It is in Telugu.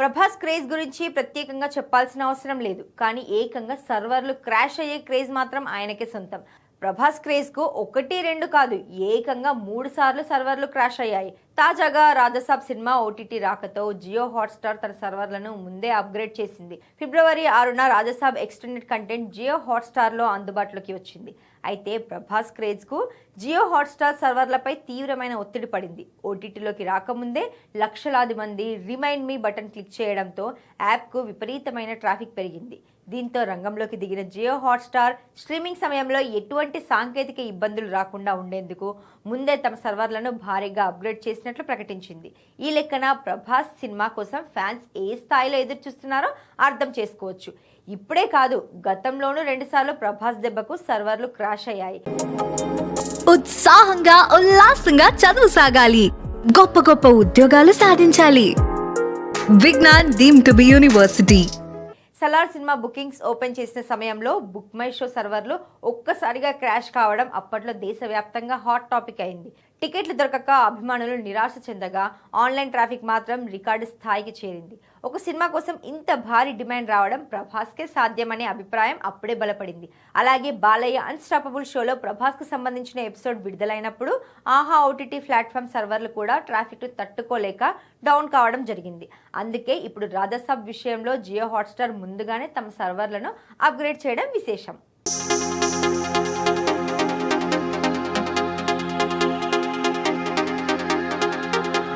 ప్రభాస్ క్రేజ్ గురించి ప్రత్యేకంగా చెప్పాల్సిన అవసరం లేదు. కానీ ఏకంగా సర్వర్లు క్రాష్ అయ్యే క్రేజ్ మాత్రం ఆయనకే సొంతం. ప్రభాస్ క్రేజ్ కు 1, 2 కాదు, ఏకంగా 3 సార్లు సర్వర్లు క్రాష్ అయ్యాయి. తాజాగా రాజసాబ్ సినిమా ఓటీటీ రాకతో జియో హాట్స్టార్ తన సర్వర్లను ముందే అప్గ్రేడ్ చేసింది. ఫిబ్రవరి 6న Rajasaab extended content Jio Hotstar లో అందుబాటులోకి వచ్చింది. అయితే ప్రభాస్ క్రేజ్ కు జియో హాట్స్టార్ సర్వర్లపై తీవ్రమైన ఒత్తిడి పడింది. ఓటీటీలోకి రాకముందే లక్షలాది మంది రిమైండ్ మీ బటన్ క్లిక్ చేయడంతో యాప్ కు విపరీతమైన ట్రాఫిక్ పెరిగింది. దీంతో రంగంలోకి దిగిన జియో హాట్స్టార్ స్ట్రీమింగ్ సమయంలో ఎటువంటి సాంకేతిక ఇబ్బందులు రాకుండా ఉండేందుకు ముందే తమ సర్వర్లను భారీగా అప్గ్రేడ్ చేసినట్లు ప్రకటించింది. ఈ లెక్కన ప్రభాస్ సినిమా కోసం ఫ్యాన్స్ ఏ స్థాయిలో ఎదురు చూస్తున్నారో అర్థం చేసుకోవచ్చు. ఇప్పుడే కాదు, గతంలోనూ 2 సార్లు ప్రభాస్ దెబ్బకు సర్వర్లు క్రాష్ అయ్యాయి. ఉత్సాహంగా ఉల్లాసంగా చదువు సాగాలి, గొప్ప గొప్ప ఉద్యోగాలు సాధించాలి. Vignan deemed to be university. Salaar సినిమా బుకింగ్స్ ఓపెన్ చేసిన సమయంలో బుక్ మై షో సర్వర్లు ఒక్కసారిగా క్రాష్ కావడం అప్పట్లో దేశవ్యాప్తంగా హాట్ టాపిక్ అయింది. టికెట్లు దొరకక అభిమానులు నిరాశ చెందగా ఆన్లైన్ ట్రాఫిక్ మాత్రం రికార్డు స్థాయికి చేరింది. ఒక సినిమా కోసం ఇంత భారీ డిమాండ్ రావడం ప్రభాస్కే సాధ్యమనే అభిప్రాయం అప్పుడే బలపడింది. అలాగే బాలయ్య అన్స్టాపబుల్ షోలో ప్రభాస్కు సంబంధించిన ఎపిసోడ్ విడుదలైనప్పుడు ఆహా ఓటీటీ ప్లాట్ఫామ్ సర్వర్లు కూడా ట్రాఫిక్ తట్టుకోలేక డౌన్ కావడం జరిగింది. అందుకే ఇప్పుడు రాజసాబ్ విషయంలో జియో హాట్స్టార్ ముందుగానే తమ సర్వర్లను అప్గ్రేడ్ చేయడం విశేషం.